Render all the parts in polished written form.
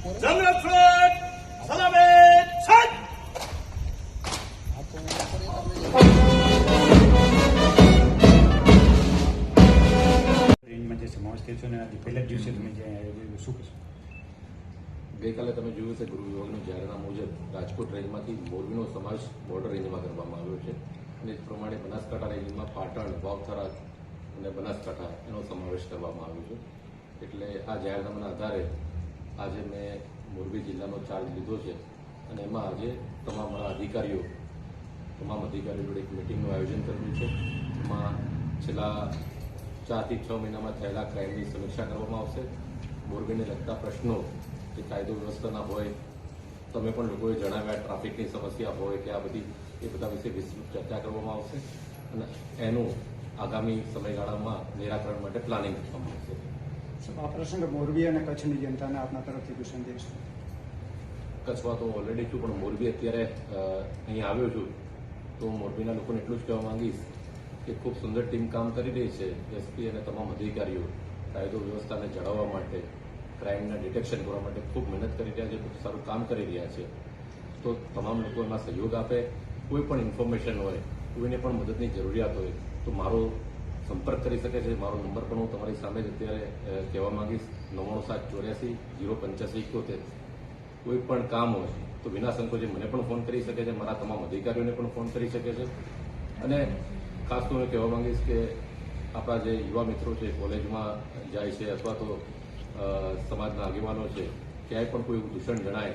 General સલામે છત રેન્જમાં જે સમાવેશ થયો છે અને આજે પહેલા જ દિવસે તમે જે શું કહેશો? ગઈકાલે તમે જોયું છે ગૃહ વિભાગનું જાહેરનામા મુજબ રાજકોટ રેન્જમાંથી મોરબીનો સમાવેશ બોર્ડર રેન્જમાં કરવામાં આવ્યો છે અને એ પ્રમાણે બનાસકાંઠા રેન્જમાં પાટણ, વાવથરા અને બનાસકાંઠા એનો સમાવેશ કરવામાં આવ્યો છે. એટલે આ જાહેરનામાના આધારે આજે મેં મોરબી જિલ્લાનો ચાર્જ લીધો છે અને એમાં આજે તમામ અધિકારીઓ જોડે એક મિટિંગનું આયોજન કર્યું છે. એમાં છેલ્લા 4 થી 6 મહિનામાં થયેલા ક્રાઇમની સમીક્ષા કરવામાં આવશે. મોરબીને લગતા પ્રશ્નો જે કાયદો વ્યવસ્થાના હોય, તમે પણ લોકોએ જણાવ્યા ટ્રાફિકની સમસ્યા હોય કે એ બધા વિશે વિસ્તૃત ચર્ચા કરવામાં આવશે અને એનું આગામી સમયગાળામાં નિરાકરણ માટે પ્લાનિંગ કરવામાં આવશે. આ પ્રસંગે મોરબી અને કચ્છની જનતાને આપના તરફથી કોઈ સંદેશ? કચ્છમાં તો ઓલરેડી છું, પણ મોરબી અત્યારે અહીં આવ્યો છું તો મોરબીના લોકોને એટલું જ કહેવા માંગીશ કે ખૂબ સુંદર ટીમ કામ કરી રહી છે. એસપી અને તમામ અધિકારીઓ કાયદો વ્યવસ્થાને જાળવવા માટે, ક્રાઇમના ડિટેક્શન કરવા માટે ખૂબ મહેનત કરી રહ્યા છે, ખૂબ સારું કામ કરી રહ્યા છે. તો તમામ લોકો એમાં સહયોગ આપે. કોઈ પણ ઇન્ફોર્મેશન હોય, કોઈને પણ મદદની જરૂરિયાત હોય તો મારો સંપર્ક કરી શકે છે. મારો નંબર પણ હું તમારી સામે જ અત્યારે કહેવા માંગીશ, 9974808571. કોઈ પણ કામ હોય તો વિના સંકોચે મને પણ ફોન કરી શકે છે, મારા તમામ અધિકારીઓને પણ ફોન કરી શકે છે. અને ખાસ તો હું કહેવા માંગીશ કે આપણા જે યુવા મિત્રો છે, કોલેજમાં જાય છે અથવા તો સમાજના આગેવાનો છે, ક્યાંય પણ કોઈ દૂષણ જણાય,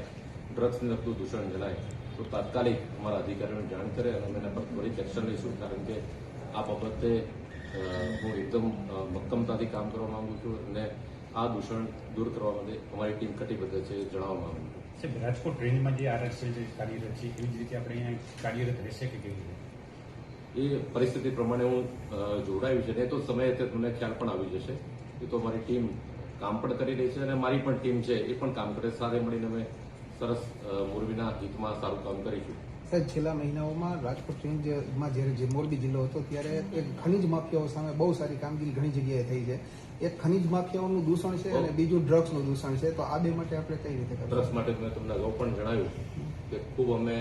ડ્રગ્સને લગતું દૂષણ જણાય તો તાત્કાલિક અમારા અધિકારીઓને જાણ કરે અને અમે એના પર ત્વરિત એક્શન લઈશું. કારણ કે આ બાબતે હું એકદમ મક્કમતાથી કામ કરવા માંગુ છું અને આ દૂષણ દૂર કરવા માટે અમારી ટીમ કટિબદ્ધ છે એ જણાવવા માંગુ છું. સાહેબ, રાજકોટ રેન્જમાં જે આરએક્સએલ કાર્યરત છે એવી જ રીતે આપણે અહીંયા કાર્યરત રહેશે કે કેવી રીતે? એ પરિસ્થિતિ પ્રમાણે હું જોડાયું છે ને તો સમયે તમને ખ્યાલ પણ આવી જશે. એ તો અમારી ટીમ કામ પણ કરી રહી છે અને મારી પણ ટીમ છે એ પણ કામ કરે. સાથે મળીને અમે સરસ મોરબીના હિતમાં સારું કામ કરીશું. સાહેબ, છેલ્લા મહિનાઓમાં રાજકોટ રેન્જમાં જ્યારે જે મોરબી જિલ્લો હતો ત્યારે એક ખનીજ માફિયાઓ સામે બહુ સારી કામગીરી ઘણી જગ્યાએ થઈ છે. એક ખનીજ માફિયાઓનું દૂષણ છે અને બીજું ડ્રગ્સનું દૂષણ છે, તો આ બે માટે આપણે કઈ રીતે કરવું? ડ્રગ્સ માટે મેં તમને અગાઉ પણ જણાવ્યું કે ખૂબ અમે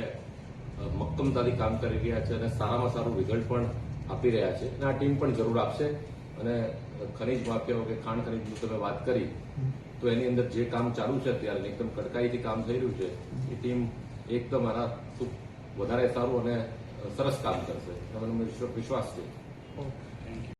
મક્કમતાથી કામ કરી રહ્યા છે અને સારામાં સારું રિઝલ્ટ પણ આપી રહ્યા છે અને આ ટીમ પણ જરૂર આપશે. અને ખનીજ માફિયાઓ કે ખાણ ખનીજની તમે વાત કરી તો એની અંદર જે કામ ચાલુ છે અત્યારે એકદમ કડકાઈથી કામ થઈ રહ્યું છે, એ ટીમ એકદમ આના વધારે સારું અને સરસ કામ કરશે. મને વિશ્વાસ છે.